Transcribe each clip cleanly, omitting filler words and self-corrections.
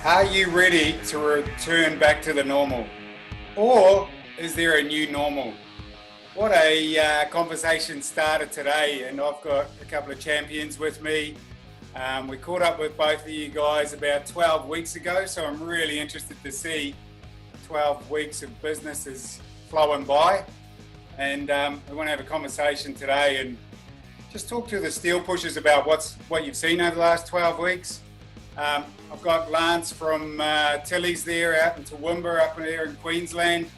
Are you ready to return back to the normal? Or is there a new normal? What a conversation started today, and I've got a couple of champions with me. We caught up with both of you guys about 12 weeks ago, so I'm really interested to see 12 weeks of business is flowing by. And we want to have a conversation today and just talk to the steel pushers about what you've seen over the last 12 weeks. I've got Lance from Tilly's there out in Toowoomba up there in Queensland.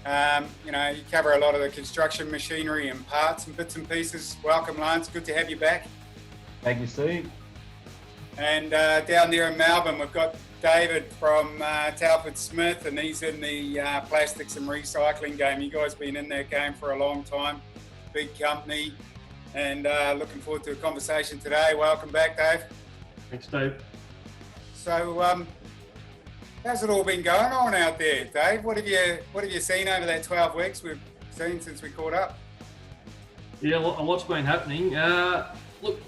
You cover a lot of the construction machinery and parts and bits and pieces. Welcome, Lance. Good to have you back. Thank you, Steve. And down there in Melbourne, we've got David from Telford Smith, and he's in the plastics and recycling game. You guys have been in that game for a long time. Big company. And looking forward to a conversation today. Welcome back, Dave. Thanks, Dave. So, how's it all been going on out there, Dave? What have you seen over that 12 weeks we've seen since we caught up? Yeah, a lot's been happening. Look,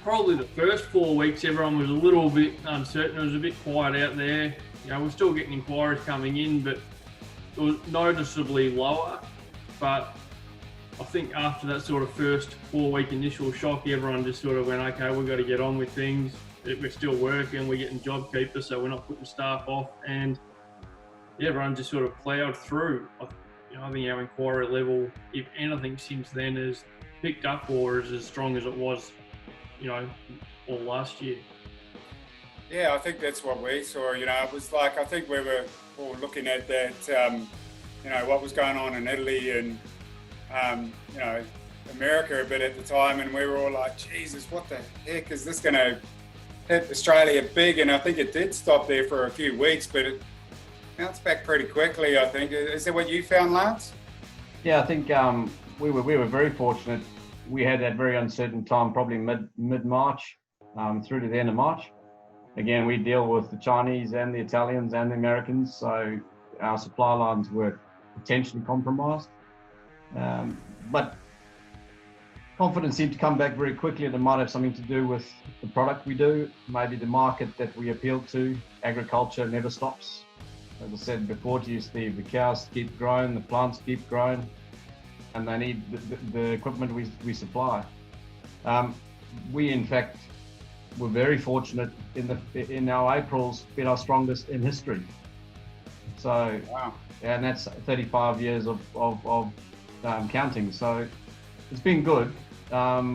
probably the first 4 weeks, everyone was a little bit uncertain. It was a bit quiet out there. We're still getting inquiries coming in, but it was noticeably lower. But I think after that sort of first 4 week initial shock, everyone just sort of went, okay, we've got to get on with things. We're still working, we're getting job keepers, so we're not putting staff off, and everyone just sort of ploughed through. I think our inquiry level, if anything, since then has picked up or is as strong as it was, all last year. Yeah, I think that's what we saw. It was like, I think we were all looking at that, what was going on in Italy and, America a bit at the time, and we were all like, Jesus, what the heck is this going to hit Australia big? And I think it did stop there for a few weeks, but it bounced back pretty quickly, I think. Is that what you found, Lance? Yeah, I think we were very fortunate. We had that very uncertain time, probably mid-March through to the end of March. Again, we deal with the Chinese and the Italians and the Americans, so our supply lines were potentially compromised. But confidence seemed to come back very quickly, and it might have something to do with the product we do, maybe the market that we appeal to. Agriculture never stops. As I said before to you, Steve, the cows keep growing, the plants keep growing, and they need the equipment we supply. We, in fact, were very fortunate in our April's been our strongest in history. So, wow. And that's 35 years of counting. So it's been good. I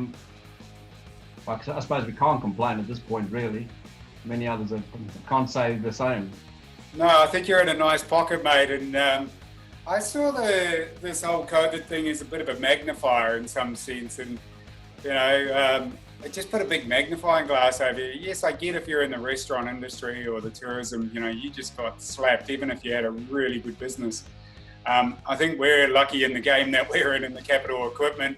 suppose we can't complain at this point, really. Many others can't say the same. No, I think you're in a nice pocket, mate. And I saw this whole COVID thing as a bit of a magnifier in some sense. And, it just put a big magnifying glass over you. Yes, I get if you're in the restaurant industry or the tourism, you just got slapped, even if you had a really good business. I think we're lucky in the game that we're in the capital equipment,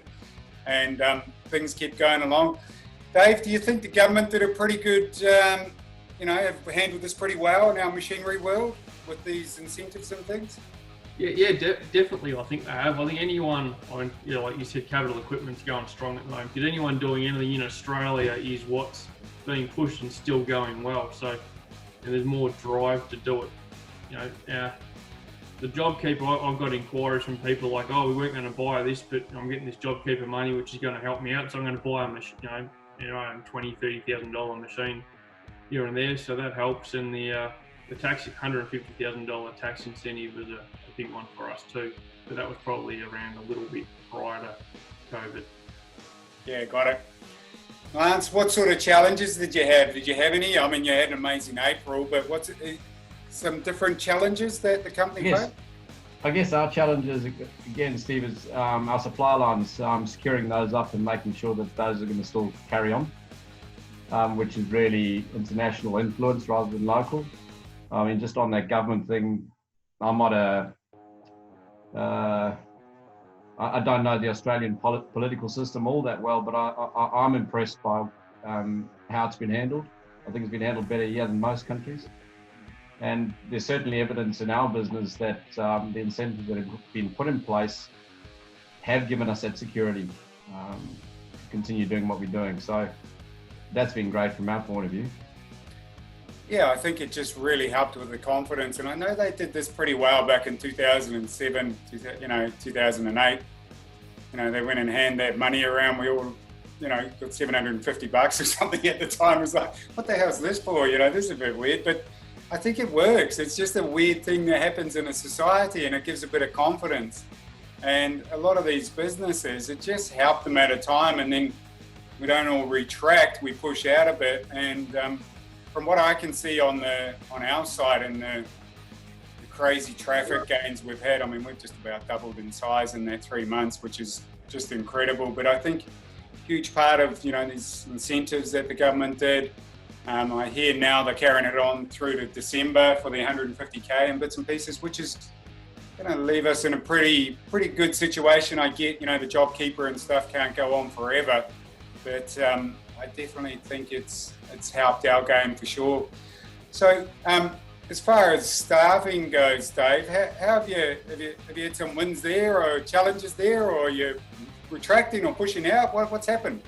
and things keep going along. Dave, do you think the government did a pretty good, have handled this pretty well in our machinery world with these incentives and things? Yeah, definitely. I think they have. I think anyone, like you said, capital equipment's going strong at the moment. Because anyone doing anything in Australia is what's being pushed and still going well. So, there's more drive to do it. The JobKeeper, I've got inquiries from people like, oh, we weren't going to buy this, but I'm getting this JobKeeper money, which is going to help me out. So I'm going to buy a machine, $20,000, $30,000 machine here and there. So that helps. And the tax, $150,000 tax incentive was a big one for us too. But that was probably around a little bit prior to COVID. Yeah, got it. Lance, what sort of challenges did you have? Did you have any? I mean, you had an amazing April, but what's some different challenges that the company had? I guess our challenges, again, Steve, is our supply lines, securing those up and making sure that those are going to still carry on, which is really international influence rather than local. I mean, just on that government thing, I'm not I don't know the Australian political system all that well, but I'm impressed by how it's been handled. I think it's been handled better here than most countries. And there's certainly evidence in our business that the incentives that have been put in place have given us that security to continue doing what we're doing. So that's been great from our point of view. Yeah, I think it just really helped with the confidence. And I know they did this pretty well back in 2007, 2008. They went and handed that money around. We all, got $750 or something at the time. It was like, what the hell's this for? This is a bit weird. But I think it works. It's just a weird thing that happens in a society, and it gives a bit of confidence. And a lot of these businesses, it just helped them at a time, and then we don't all retract, we push out a bit. And from what I can see on our side and the crazy traffic gains we've had, I mean, we've just about doubled in size in that 3 months, which is just incredible. But I think a huge part of, these incentives that the government did, I hear now they're carrying it on through to December for the 150K and bits and pieces, which is going to leave us in a pretty good situation. I get, the JobKeeper and stuff can't go on forever, but I definitely think it's helped our game for sure. So as far as staffing goes, Dave, how have you had some wins there or challenges there, or are you retracting or pushing out? What's happened?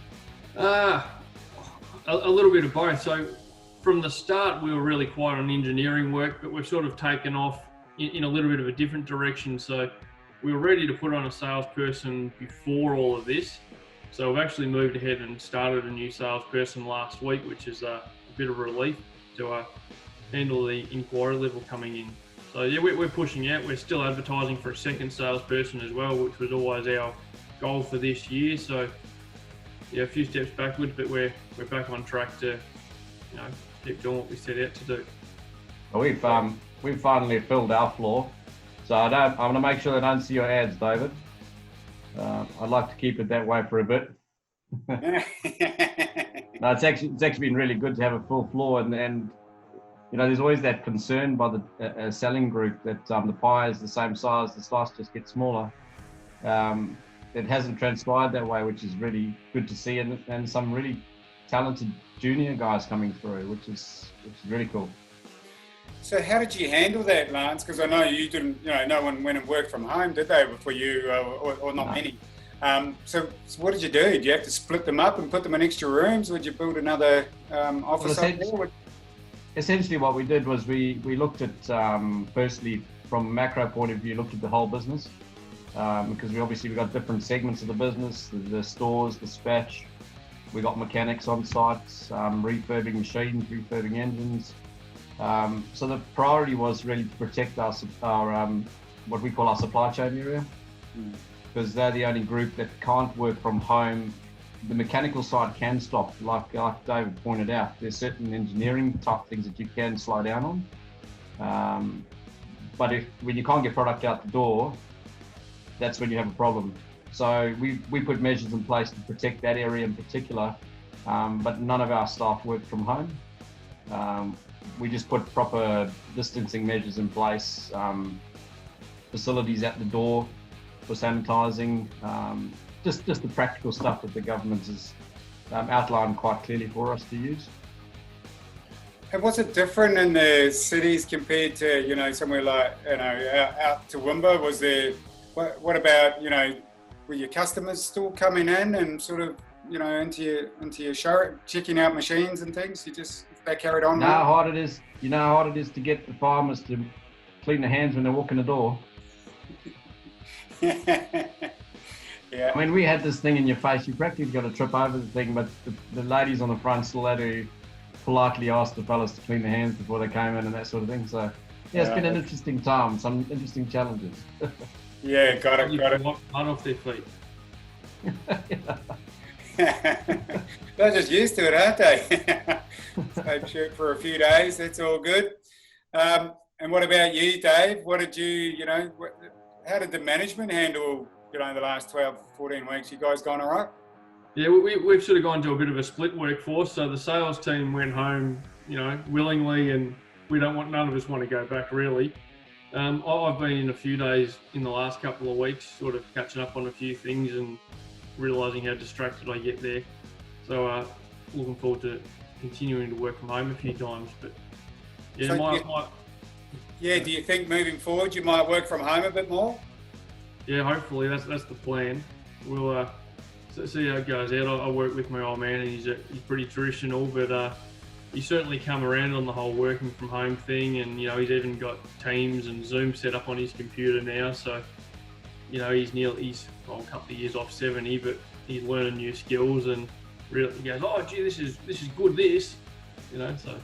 A little bit of both. So from the start, we were really quiet on engineering work, but we've sort of taken off in a little bit of a different direction. So we were ready to put on a salesperson before all of this. So we've actually moved ahead and started a new salesperson last week, which is a bit of a relief to handle the inquiry level coming in. So yeah, we're pushing out. We're still advertising for a second salesperson as well, which was always our goal for this year. So yeah, a few steps backwards, but we're back on track to keep doing what we set out to do. Well, we've finally filled our floor, so I'm going to make sure they don't see your ads, David. I'd like to keep it that way for a bit. No, it's actually been really good to have a full floor, and there's always that concern by the selling group that the pie is the same size, the slice just gets smaller. It hasn't transpired that way, which is really good to see, and some really talented junior guys coming through, which is really cool. So how did you handle that, Lance? Because I know you didn't, no one went and worked from home, did they, for you, or not many? So what did you do? Did you have to split them up and put them in extra rooms? Would you build another office up there? Essentially what we did was we looked at, firstly, from a macro point of view, looked at the whole business, because we've got different segments of the business, the stores, dispatch. We got mechanics on site, refurbing machines, refurbing engines. So the priority was really to protect our what we call our supply chain area, because they're the only group that can't work from home. The mechanical side can stop, like David pointed out. There's certain engineering type things that you can slow down on. But when you can't get product out the door, that's when you have a problem. So we put measures in place to protect that area in particular, but none of our staff work from home. We just put proper distancing measures in place, facilities at the door for sanitizing, just the practical stuff that the government has outlined quite clearly for us to use. And was it different in the cities compared to, somewhere like, out to Wimba? Was there, what about, were your customers still coming in and sort of, into your show, checking out machines and things? They carried on? You know how hard it is to get the farmers to clean their hands when they walk in the door? Yeah. I mean, we had this thing in your face. You practically got to trip over the thing, but the ladies on the front still had to politely ask the fellas to clean their hands before they came in and that sort of thing. So, yeah, it's been an interesting time, some interesting challenges. Yeah, got it. Blood off their feet. They're just used to it, aren't they? Same shirt for a few days, that's all good. And what about you, Dave? What did how did the management handle, the last 12, 14 weeks? You guys gone all right? Yeah, we've sort of gone to a bit of a split workforce. So the sales team went home, willingly, and none of us want to go back really. I've been in a few days in the last couple of weeks, sort of catching up on a few things and realising how distracted I get there. So looking forward to continuing to work from home a few times. But yeah, so do you think moving forward you might work from home a bit more? Yeah, hopefully that's the plan. We'll see how it goes out. I work with my old man, and he's pretty traditional, but he's certainly come around on the whole working from home thing, and you know, he's even got Teams and Zoom set up on his computer now. So you know, he's a couple of years off 70, but he's learning new skills, and really he goes, oh gee, this is good, this, you know. So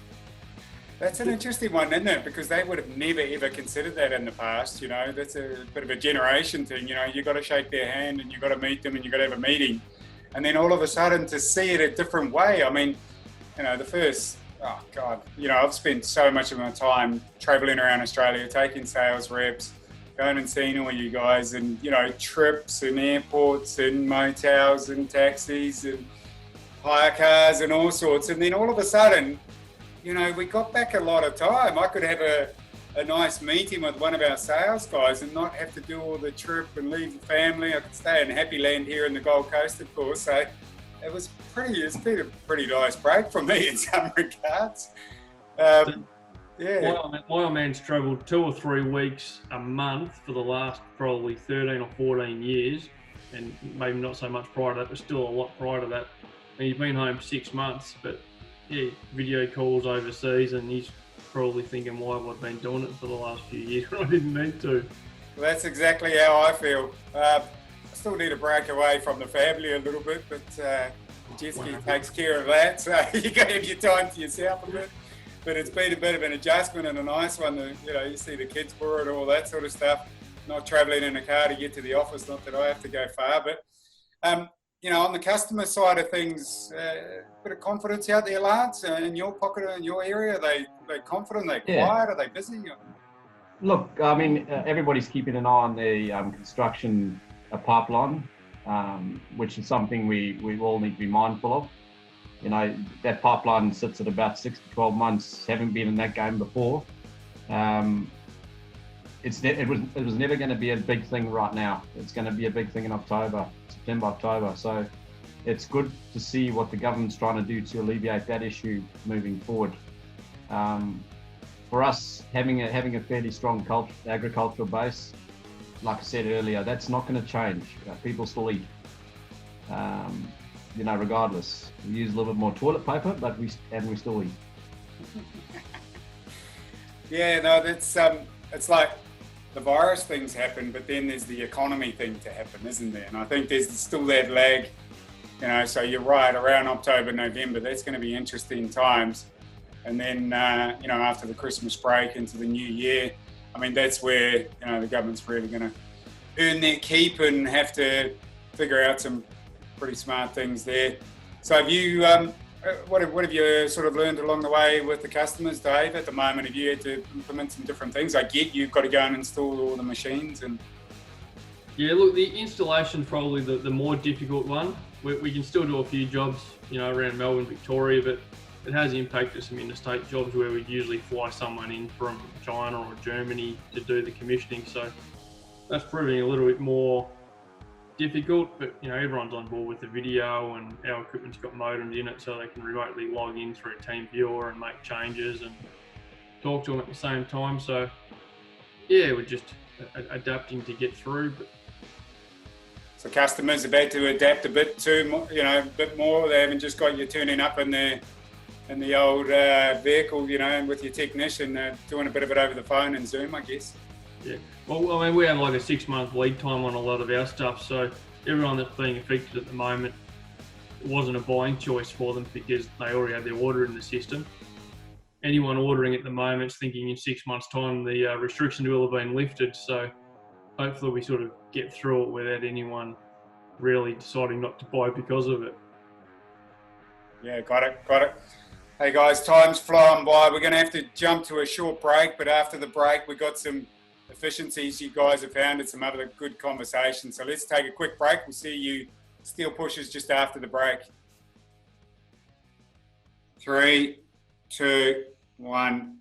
that's an interesting one, isn't it? Because they would have never ever considered that in the past. You know, that's a bit of a generation thing. You know, you got to shake their hand and you got to meet them and you got to have a meeting, and then all of a sudden to see it a different way. I mean, you know, oh God, you know, I've spent so much of my time traveling around Australia, taking sales reps, going and seeing all you guys, and you know, trips and airports and motels and taxis and hire cars and all sorts. And then all of a sudden, you know, we got back a lot of time. I could have a nice meeting with one of our sales guys and not have to do all the trip and leave the family. I could stay in Happy Land here in the Gold Coast, of course. So it's been a pretty nice break for me in some regards. Yeah. My old man's travelled 2 or 3 weeks a month for the last probably 13 or 14 years, and maybe not so much prior to that, but still a lot prior to that. And he's been home 6 months, but yeah, video calls overseas, and he's probably thinking, why have I been doing it for the last few years when I didn't need to? Well, that's exactly how I feel. I still need to break away from the family a little bit, but jet ski takes care of that, so you got to have your time to yourself a bit. But it's been a bit of an adjustment and a nice one. You know, you see the kids for it, all that sort of stuff. Not travelling in a car to get to the office, not that I have to go far. But, you know, on the customer side of things, a bit of confidence out there, Lance, in your pocket, in your area. Are they confident? Are they quiet? Are they busy? Look, I mean, everybody's keeping an eye on the construction pipeline, which is something we all need to be mindful of. You know, that pipeline sits at about 6 to 12 months. Haven't been in that game before. It was never going to be a big thing right now. It's going to be a big thing in September, October. So it's good to see what the government's trying to do to alleviate that issue moving forward. For us, having a fairly strong agricultural base, like I said earlier, that's not going to change. People still eat. You know, regardless, we use a little bit more toilet paper, but we still eat. Yeah, no, that's it's like the virus things happen, but then there's the economy thing to happen, isn't there? And I think there's still that lag, you know. So you're right, around October, November, that's going to be interesting times. And then you know, after the Christmas break into the new year, I mean, that's where, you know, the government's really going to earn their keep and have to figure out some pretty smart things there. So have you, what have you sort of learned along the way with the customers, Dave? At the moment, have you had to implement some different things? I get you've got to go and install all the machines and... Yeah, look, the installation's probably the more difficult one. We can still do a few jobs, you know, around Melbourne, Victoria, but it has impacted some interstate jobs where we'd usually fly someone in from China or Germany to do the commissioning. So that's proving a little bit more difficult, but you know, everyone's on board with the video, and our equipment's got modems in it so they can remotely log in through TeamViewer and make changes and talk to them at the same time. So yeah, we're just adapting to get through. But so customers have had to adapt a bit too, you know, a bit more. They haven't just got you turning up in the old vehicle, you know, and with your technician doing a bit of it over the phone and Zoom, I guess. Yeah, well, I mean, we have like a 6-month lead time on a lot of our stuff, so everyone that's being affected at the moment, it wasn't a buying choice for them because they already had their order in the system. Anyone ordering at the moment is thinking in 6 months' time the restrictions will have been lifted, so hopefully we sort of get through it without anyone really deciding not to buy because of it. Yeah, got it. Hey guys, time's flying by. We're going to have to jump to a short break, but after the break we've got some efficiencies you guys have found and some other good conversations. So let's take a quick break. We'll see you steel pushers just after the break. 3, 2, 1,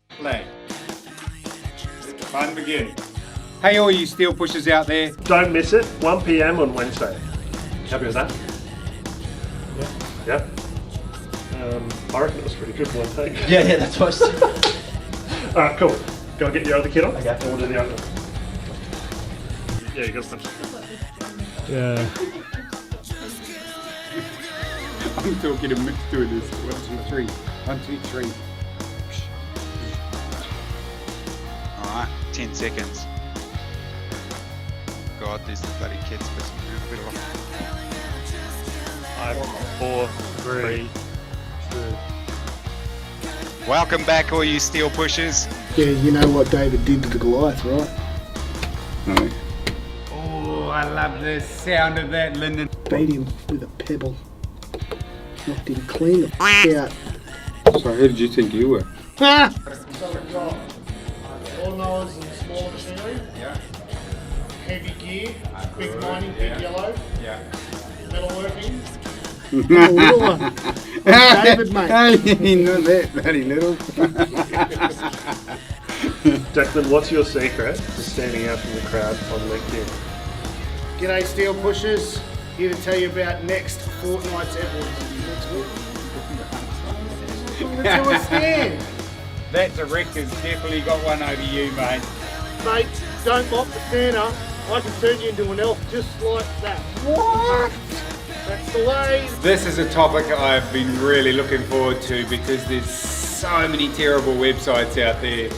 play. Let the fun begin. Hey all you steel pushers out there. Don't miss it, 1 p.m. on Wednesday. Happy with that? Yeah. I reckon it was pretty good one take. Yeah, that's what I was... Alright, cool. Go and get your other kit on? Okay. And we'll do the other. Yeah, you got some. Yeah. I'm talking a mix doing this. 1, 2, 3. 1, 2, 3. Alright, 10 seconds. God, there's the bloody kids pissing around a bit of 5, 4, 3, 2. Welcome back, all you steel pushers. Yeah, you know what David did to the Goliath, right? No. Oh, I love the sound of that, Lyndon. Beat him with a pebble. Knocked him clean the out. So who did you think you were? Ah! Lawnmowers and small machinery. Yeah. Heavy gear. Big mining, big yellow. Yeah. Metalworking. The little one. David, mate. Hey, not that bloody little. Declan, what's your secret to standing out from the crowd on LinkedIn? G'day steel pushers. Here to tell you about next fortnight's Edwards. To a stand. That director's definitely got one over you, mate. Mate, don't mop the Santa. I can turn you into an elf just like that. What? That's the way. This is a topic I've been really looking forward to because there's so many terrible websites out there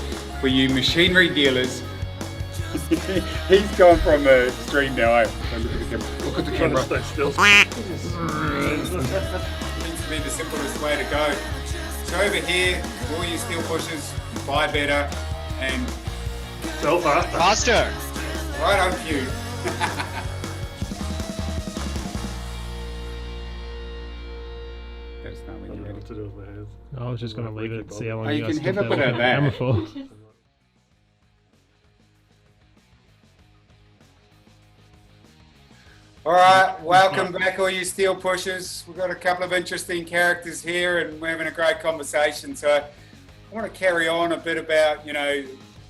for you machinery dealers. He's gone from a stream now. Look at the camera. Stay still. Seems to be the simplest way to go. So over here, all you steel pushers, buy better and Sell faster. Faster! right on cue. That's not I when don't you're know ready. what to do with my hands. I was just going to leave it, see how long Oh, you you guys can have keep a bit that of on camera that. for. All right, welcome back, all you steel pushers. We've got a couple of interesting characters here, and we're having a great conversation. So, I want to carry on a bit about,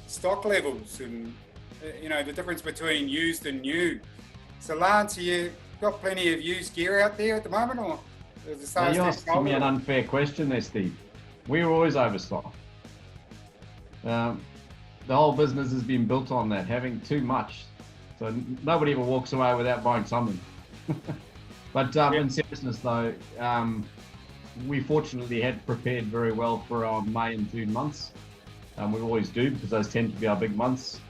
stock levels and, the difference between used and new. So, Lance, you got plenty of used gear out there at the moment, or is the Now, sales you're team asking me an sold? unfair question there, Steve. We were always overstocked. The whole business has been built on that, having too much. So nobody ever walks away without buying something. But in seriousness though, we fortunately had prepared very well for our May and June months. We always do because those tend to be our big months.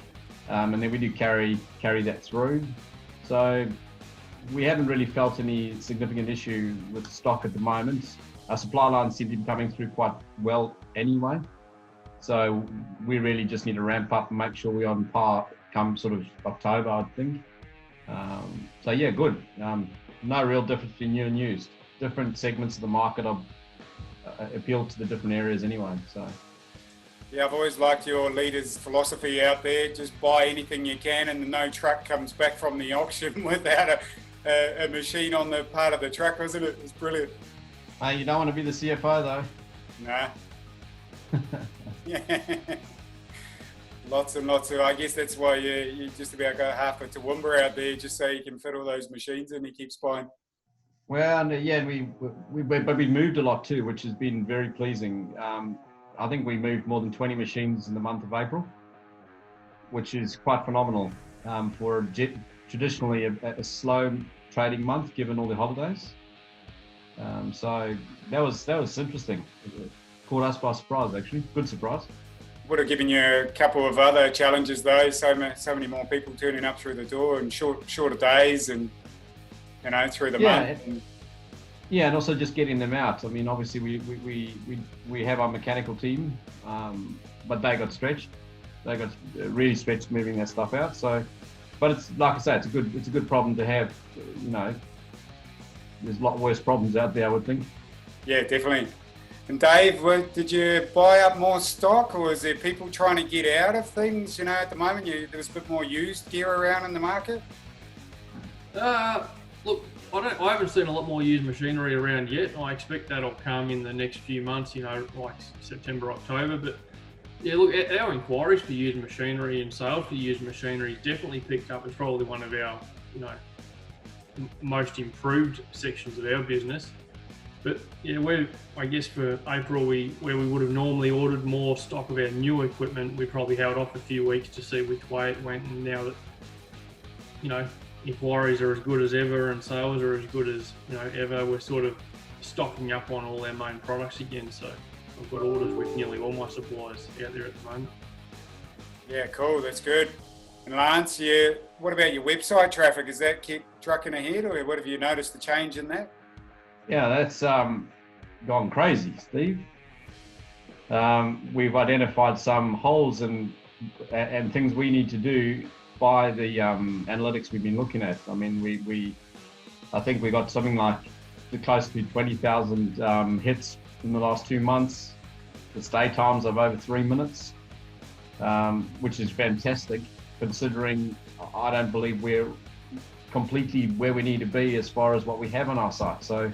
And then we do carry that through. So we haven't really felt any significant issue with stock at the moment. Our supply lines seem to be coming through quite well anyway. So we really just need to ramp up and make sure we're on par come sort of October, I think. So yeah, good. No real difference between new and used. Different segments of the market appeal to the different areas anyway. So Yeah, I've always liked your leader's philosophy out there. Just buy anything you can, and no truck comes back from the auction without a machine on the part of the truck, wasn't it? It's brilliant. you don't want to be the CFO though. Nah. Yeah. Lots and lots of, I guess that's why you just about go half a Toowoomba out there just so you can fit all those machines and he keeps buying. Well, and but we moved a lot too, which has been very pleasing. I think we moved more than 20 machines in the month of April, which is quite phenomenal for traditionally a slow trading month given all the holidays. So that was interesting. It caught us by surprise, actually. Good surprise. Would have given you a couple of other challenges though. So many more people turning up through the door and shorter days and through the month. Yeah, and also just getting them out. I mean, obviously we have our mechanical team, but they got stretched. They got really stretched moving that stuff out. So, but it's like I say, it's a good problem to have. There's a lot worse problems out there, I would think. Yeah, definitely. And Dave, did you buy up more stock, or is there people trying to get out of things? At the moment, there's a bit more used gear around in the market. Look, I haven't seen a lot more used machinery around yet. I expect that'll come in the next few months, like September, October. But yeah, look, our inquiries for used machinery and sales for used machinery definitely picked up. It's probably one of our, most improved sections of our business. But yeah, I guess for April, where we would have normally ordered more stock of our new equipment, we probably held off a few weeks to see which way it went. And now that, inquiries are as good as ever and sales are as good as, ever, we're sort of stocking up on all their main products again. So I've got orders with nearly all my suppliers out there at the moment. Yeah, cool. That's good. And Lance, what about your website traffic? Has that kept trucking ahead, or what have you noticed the change in that? Yeah, that's gone crazy, Steve. We've identified some holes and things we need to do by the analytics we've been looking at. I mean, I think we got something like close to 20,000 hits in the last 2 months. The stay times of over 3 minutes, which is fantastic, considering I don't believe we're completely where we need to be as far as what we have on our site. So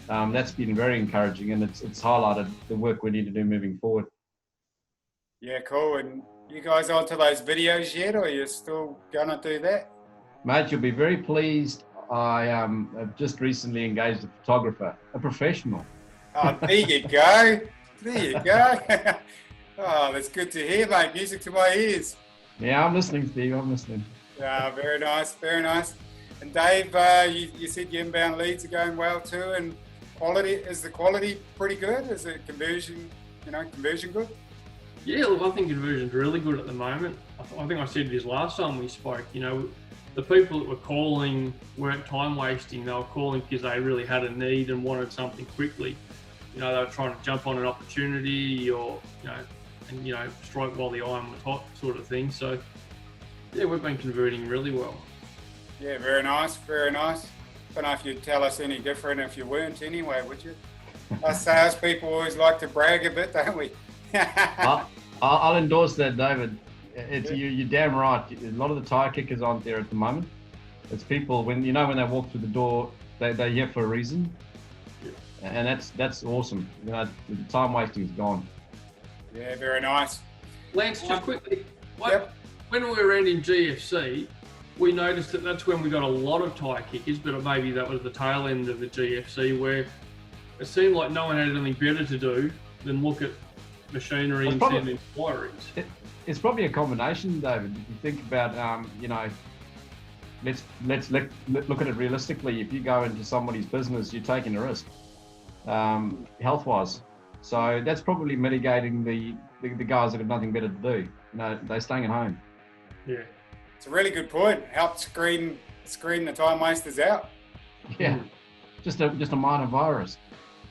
that's been very encouraging, and it's highlighted the work we need to do moving forward. Yeah, cool. And you guys onto those videos yet, or are you still gonna do that? Mate, you'll be very pleased. I have just recently engaged a photographer, a professional. Oh, there you go. There you go. Oh, that's good to hear, mate. Music to my ears. Yeah, I'm listening, Steve. I'm listening. Yeah, very nice, very nice. And Dave, you said your inbound leads are going well too, and is the quality pretty good? Is the conversion good? Yeah, look, I think conversion's really good at the moment. I think I said this last time we spoke. The people that were calling weren't time wasting. They were calling because they really had a need and wanted something quickly. They were trying to jump on an opportunity or strike while the iron was hot, sort of thing. So yeah, we've been converting really well. Yeah, very nice, very nice. Don't know if you'd tell us any different if you weren't anyway, would you? Us salespeople always like to brag a bit, don't we? I'll endorse that, David. You're damn right. A lot of the tire kickers aren't there at the moment. It's people when they walk through the door, they're here for a reason, and that's awesome. The time wasting is gone. Yeah, very nice. Lance, just quickly, when we were around in GFC, we noticed that's when we got a lot of tire kickers, but maybe that was the tail end of the GFC where it seemed like no one had anything better to do than look at machinery and send inquiries. It's probably a combination, David. If you think about, let's look at it realistically. If you go into somebody's business, you're taking a risk, health-wise. So that's probably mitigating the guys that have nothing better to do. They're staying at home. Yeah, it's a really good point. Help screen the time wasters out. Yeah, just a minor virus.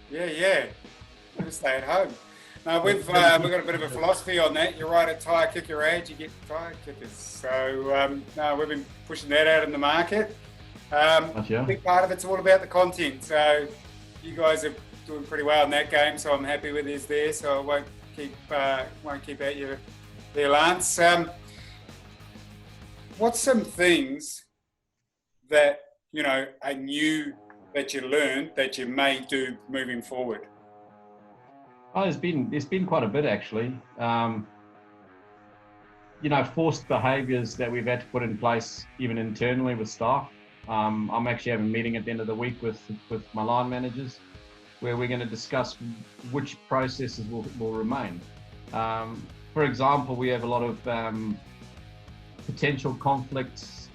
Yeah. Gotta stay at home. No, we've got a bit of a philosophy on that. You're right, at Tyre Kicker Ads, you get tyre kickers. So we've been pushing that out in the market. A big part of it's all about the content. So you guys are doing pretty well in that game. So I'm happy with this there. So I won't keep at you there, Lance. What's some things that are new that you learned that you may do moving forward? Oh, there's been quite a bit actually. Forced behaviours that we've had to put in place even internally with staff. I'm actually having a meeting at the end of the week with my line managers where we're going to discuss which processes will remain. For example, we have a lot of potential conflicts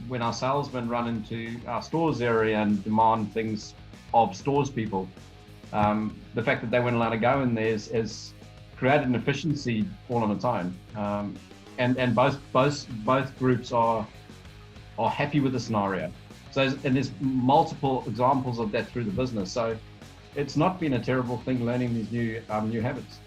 when our salesmen run into our stores area and demand things of stores people. The fact that they weren't allowed to go in there has created an efficiency all on its own, and both groups are happy with the scenario. So there's multiple examples of that through the business. So it's not been a terrible thing learning these new habits.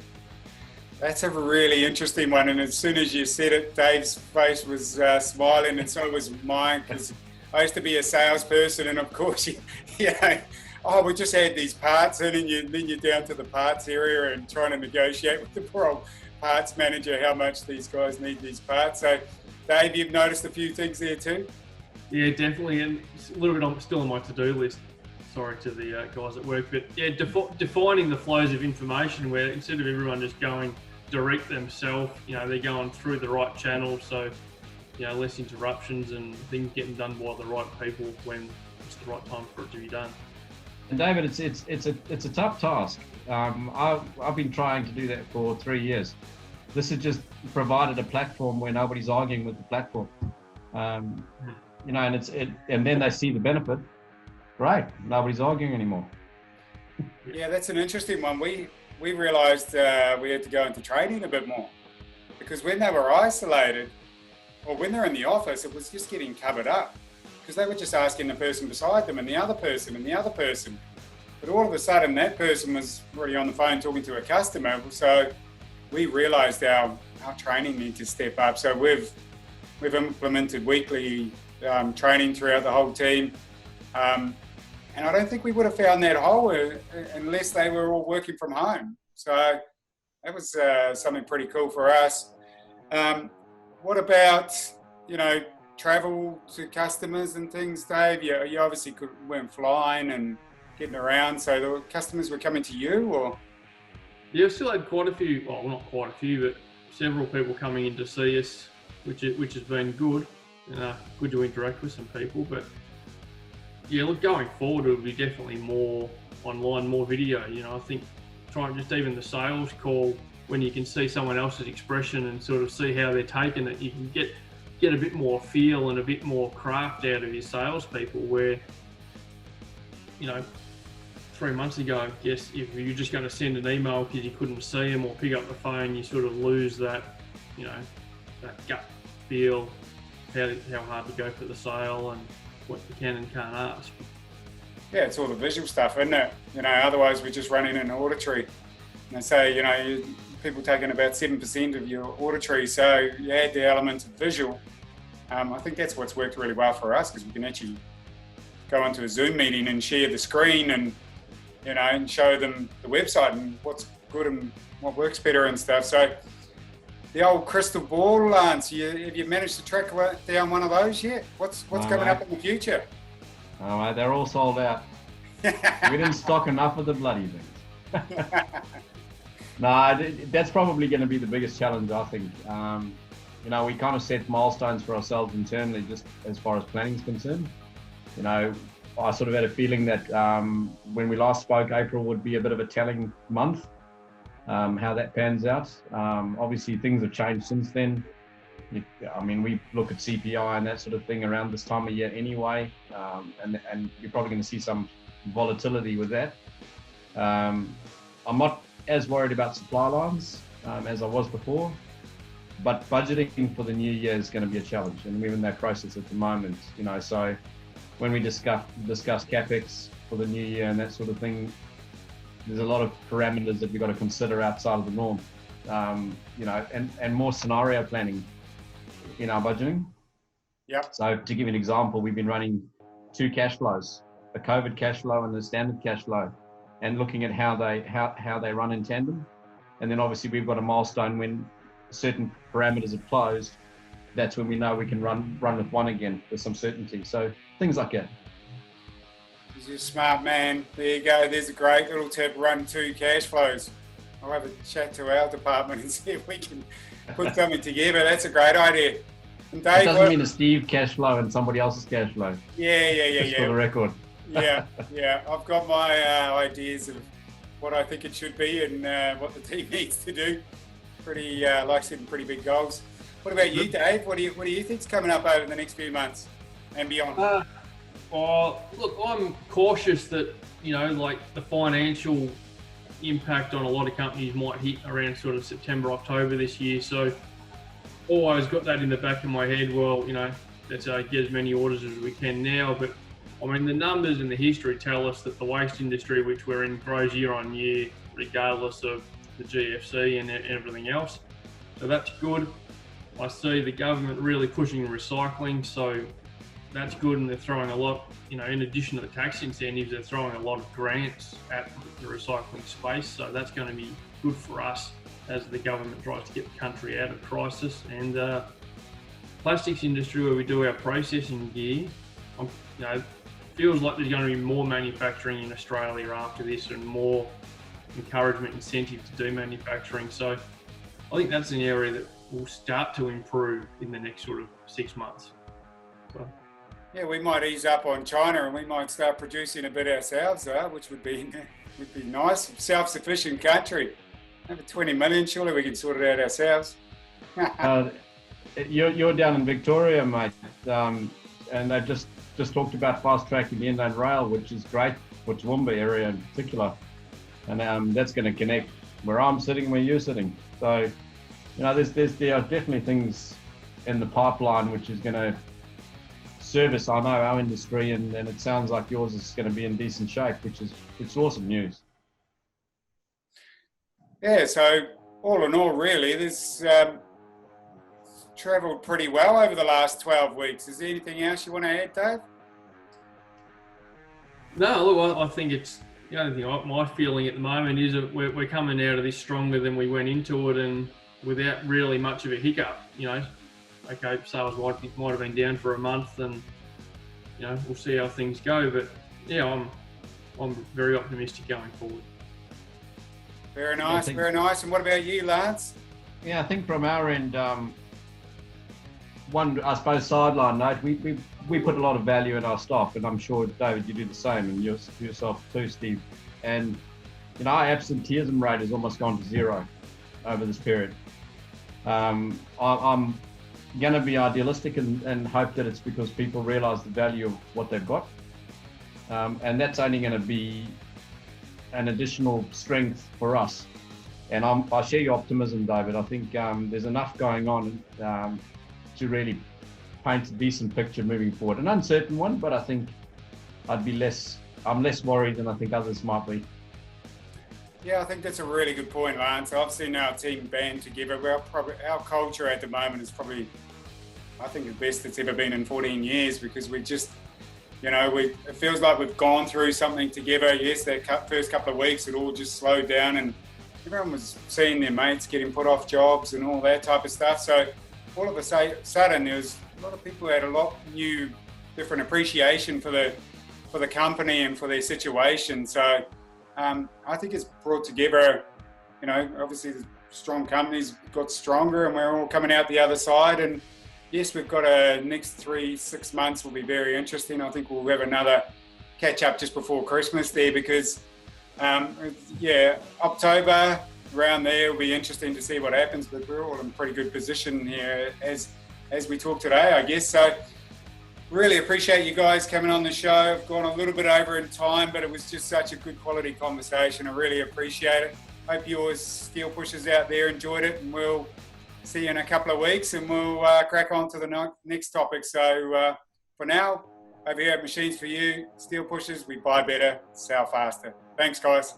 That's a really interesting one, and as soon as you said it, Dave's face was smiling, and so was mine, because I used to be a salesperson, and of course, we just had these parts in, and then you're down to the parts area and trying to negotiate with the poor old parts manager how much these guys need these parts. So, Dave, you've noticed a few things there too? Yeah, definitely, and it's a little bit still on my to-do list. Sorry to the guys at work, but yeah, defining the flows of information where instead of everyone just going direct themselves, they're going through the right channels, so less interruptions and things getting done by the right people when it's the right time for it to be done. And David, it's a tough task. I've been trying to do that for 3 years. This has just provided a platform where nobody's arguing with the platform, and then they see the benefit. Great, nobody's arguing anymore. Yeah, that's an interesting one. We realised we had to go into training a bit more, because when they were isolated, or when they're in the office, it was just getting covered up, because they were just asking the person beside them and the other person and the other person. But all of a sudden, that person was already on the phone talking to a customer. So we realised our training needs to step up. So we've implemented weekly training throughout the whole team. And I don't think we would have found that hole unless they were all working from home. So that was something pretty cool for us. What about, travel to customers and things, Dave? You obviously weren't flying and getting around, so the customers were coming to you, or? Yeah, we still had quite a few, well, not quite a few, but several people coming in to see us, which has been good. Good to interact with some people, but yeah, look, going forward, it'll be definitely more online, more video. I think trying just even the sales call, when you can see someone else's expression and sort of see how they're taking it, you can get a bit more feel and a bit more craft out of your salespeople. Where, 3 months ago, I guess if you're just going to send an email because you couldn't see them or pick up the phone, you sort of lose that, that gut feel, how hard to go for the sale and what you can and can't ask. Yeah, it's all the visual stuff, isn't it? Otherwise we're just running an auditory. And they say, people taking about 7% of your auditory, so you add the element of visual. I think that's what's worked really well for us, because we can actually go into a Zoom meeting and share the screen and, and show them the website and what's good and what works better and stuff. So the old crystal ball, Lance, have you managed to track down one of those yet? What's coming up in the future? Oh, mate, they're all sold out. We didn't stock enough of the bloody things. No, that's probably going to be the biggest challenge, I think. We kind of set milestones for ourselves internally, just as far as planning is concerned. I sort of had a feeling that when we last spoke, April would be a bit of a telling month. How that pans out. Obviously, things have changed since then. We look at CPI and that sort of thing around this time of year anyway, and you're probably going to see some volatility with that. I'm not as worried about supply lines as I was before, but budgeting for the new year is going to be a challenge, and we're in that process at the moment. So when we discuss capex for the new year and that sort of thing, there's a lot of parameters that we've got to consider outside of the norm, and more scenario planning in our budgeting. Yeah. So to give you an example, we've been running 2 cash flows, the COVID cash flow and the standard cash flow, and looking at how they run in tandem. And then obviously we've got a milestone when certain parameters are closed. That's when we know we can run with one again with some certainty. So things like that. You're a smart man. There you go. There's a great little tip. Run 2 cash flows. I'll have a chat to our department and see if we can put something together. That's a great idea. And Dave, it doesn't mean a Steve cash flow and somebody else's cash flow. Yeah. Just for the record. Yeah. I've got my ideas of what I think it should be and what the team needs to do. Like setting pretty big goals. What about you, Dave? What do you think's coming up over the next few months and beyond? Look, I'm cautious that, like the financial impact on a lot of companies might hit around sort of September, October this year. So always got that in the back of my head. Well, let's get as many orders as we can now. But the numbers and the history tell us that the waste industry, which we're in, grows year on year, regardless of the GFC and everything else. So that's good. I see the government really pushing recycling, so that's good, and they're throwing a lot, in addition to the tax incentives, they're throwing a lot of grants at the recycling space, so that's going to be good for us as the government tries to get the country out of crisis. And plastics industry, where we do our processing gear, feels like there's going to be more manufacturing in Australia after this and more encouragement, incentive to do manufacturing. So I think that's an area that will start to improve in the next sort of 6 months. So. Yeah, we might ease up on China and we might start producing a bit ourselves, which would be nice. Self-sufficient country. Over 20 million, surely we can sort it out ourselves. You're down in Victoria, mate, and they've just talked about fast-tracking the inland rail, which is great for Toowoomba area in particular. and that's going to connect where I'm sitting and where you're sitting. So, there are definitely things in the pipeline which is going to service, I know, our industry, and it sounds like yours is going to be in decent shape, it's awesome news. Yeah, so all in all, really, this travelled pretty well over the last 12 weeks. Is there anything else you want to add, Dave? No, look, I think it's the only thing. My feeling at the moment is that we're coming out of this stronger than we went into it, and without really much of a hiccup. Okay, sales might have been down for a month, and we'll see how things go. But yeah, I'm very optimistic going forward. Very nice, very nice. And what about you, Lance? Yeah, I think from our end, one, I suppose, sideline note, we put a lot of value in our staff, and I'm sure, David, you do the same, and yourself too, Steve. And, our absenteeism rate has almost gone to zero over this period. I'm going to be idealistic and hope that it's because people realise the value of what they've got. And that's only going to be an additional strength for us. And I share your optimism, David. I think there's enough going on to really paint a decent picture moving forward. An uncertain one, but I think I'm less worried than I think others might be. Yeah, I think that's a really good point, Lance. I've seen our team band together. Our culture at the moment is probably, I think, the best it's ever been in 14 years, because we just, it feels like we've gone through something together. Yes, that first couple of weeks, it all just slowed down, and everyone was seeing their mates getting put off jobs and all that type of stuff. So all of a sudden, there was a lot of people who had a lot new, different appreciation for the company and for their situation. So I think it's brought together, obviously the strong companies got stronger, and we're all coming out the other side. And yes, we've got next 3-6 months will be very interesting. I think we'll have another catch up just before Christmas there, because October around there will be interesting to see what happens, but we're all in pretty good position here as we talk today, I guess. So really appreciate you guys coming on the show. I've gone a little bit over in time, but it was just such a good quality conversation. I really appreciate it. Hope you steel pushers out there enjoyed it, and we'll see you in a couple of weeks, and we'll crack on to the next topic. So for now, over here at Machines for You, steel pushers, we buy better, sell faster. Thanks, guys.